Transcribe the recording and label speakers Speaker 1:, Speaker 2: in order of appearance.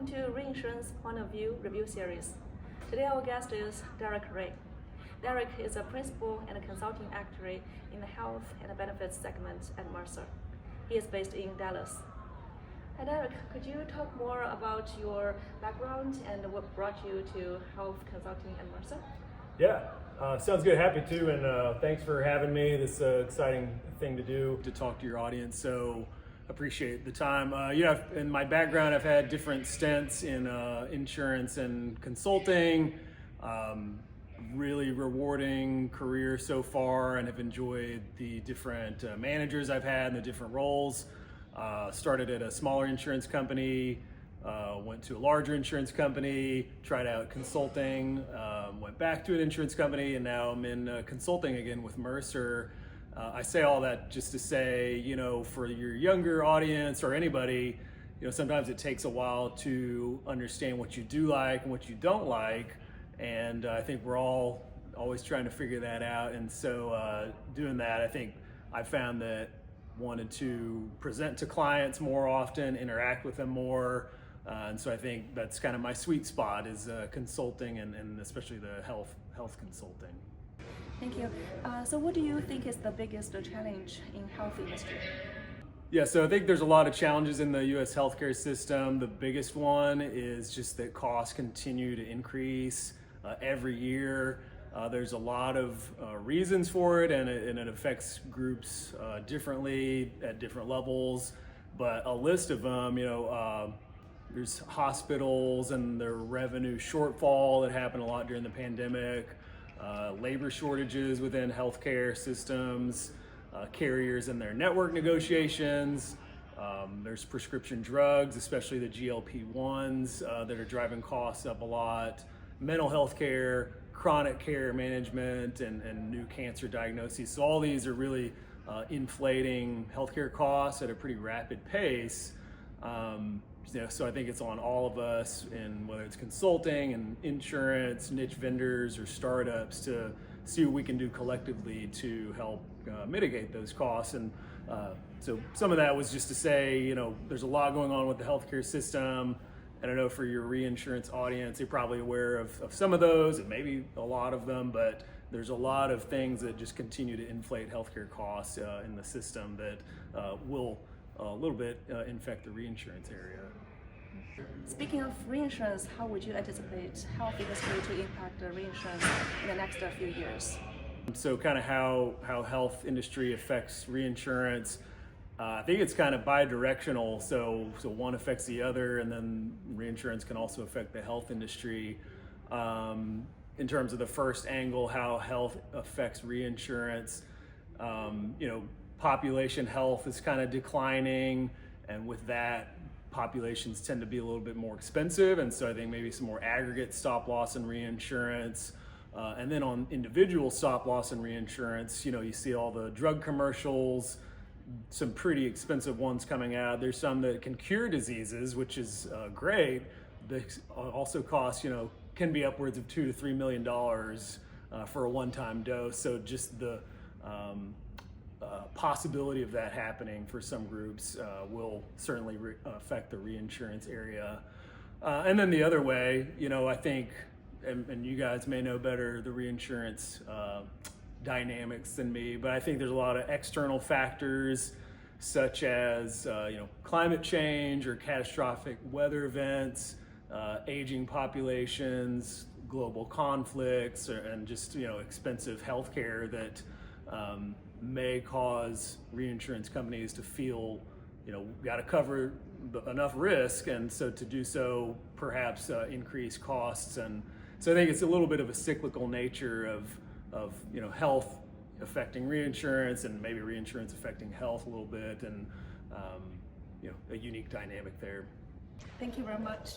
Speaker 1: to Reinsurance Point of View review series. Today our guest is Derek Ray. Derek is a principal and a consulting actuary in the health and benefits segment at Mercer. He is based in Dallas. Hi Derek, could you talk more about your background and what brought you to health consulting at Mercer?
Speaker 2: Yeah, sounds good. Happy to, and thanks for having me. This is an exciting thing to do, to talk to your audience, so appreciate the time. In my background, I've had different stints in insurance and consulting. Really rewarding career so far, and have enjoyed the different managers I've had and the different roles. Started at a smaller insurance company, went to a larger insurance company, tried out consulting, went back to an insurance company, and now I'm in consulting again with Mercer. I say all that just to say, for your younger audience or anybody, sometimes it takes a while to understand what you do like and what you don't like. And I think we're all always trying to figure that out. And so doing that, I think I found that wanted to present to clients more often, interact with them more. And so I think that's kind of my sweet spot is consulting and especially the health consulting.
Speaker 1: Thank you. So what do you think is the biggest challenge in health industry?
Speaker 2: Yeah, so I think there's a lot of challenges in the U.S. healthcare system. The biggest one is just that costs continue to increase every year. There's a lot of reasons for it, and it affects groups differently at different levels. But a list of them, there's hospitals and their revenue shortfall that happened a lot during the pandemic. Labor shortages within healthcare systems, carriers and their network negotiations. There's prescription drugs, especially the GLP-1s that are driving costs up a lot. Mental health care, chronic care management, and new cancer diagnoses. So all these are really inflating healthcare costs at a pretty rapid pace. So I think it's on all of us, and whether it's consulting and insurance, niche vendors, or startups, to see what we can do collectively to help mitigate those costs. And so some of that was just to say, there's a lot going on with the healthcare system. And I know for your reinsurance audience, you're probably aware of some of those and maybe a lot of them, but there's a lot of things that just continue to inflate healthcare costs in the system that will a little bit infect the reinsurance area.
Speaker 1: Speaking of reinsurance, how would you anticipate health industry to impact the reinsurance in the next few years?
Speaker 2: So kind of how health industry affects reinsurance, I think it's kind of bi-directional. So one affects the other, and then reinsurance can also affect the health industry. In terms of the first angle, how health affects reinsurance, population health is kind of declining, and with that, populations tend to be a little bit more expensive, and so I think maybe some more aggregate stop loss and reinsurance. And then on individual stop loss and reinsurance, you see all the drug commercials, some pretty expensive ones coming out. There's some that can cure diseases, which is great. They also cost, can be upwards of $2 to $3 million for a one-time dose. So just the possibility of that happening for some groups will certainly affect the reinsurance area. And then the other way, I think, and you guys may know better the reinsurance dynamics than me, but I think there's a lot of external factors such as climate change or catastrophic weather events, aging populations, global conflicts, and just expensive healthcare that may cause reinsurance companies to feel got to cover enough risk, and so to do so perhaps increase costs. And so I think it's a little bit of a cyclical nature of health affecting reinsurance, and maybe reinsurance affecting health a little bit, and a unique dynamic there.
Speaker 1: Thank you very much.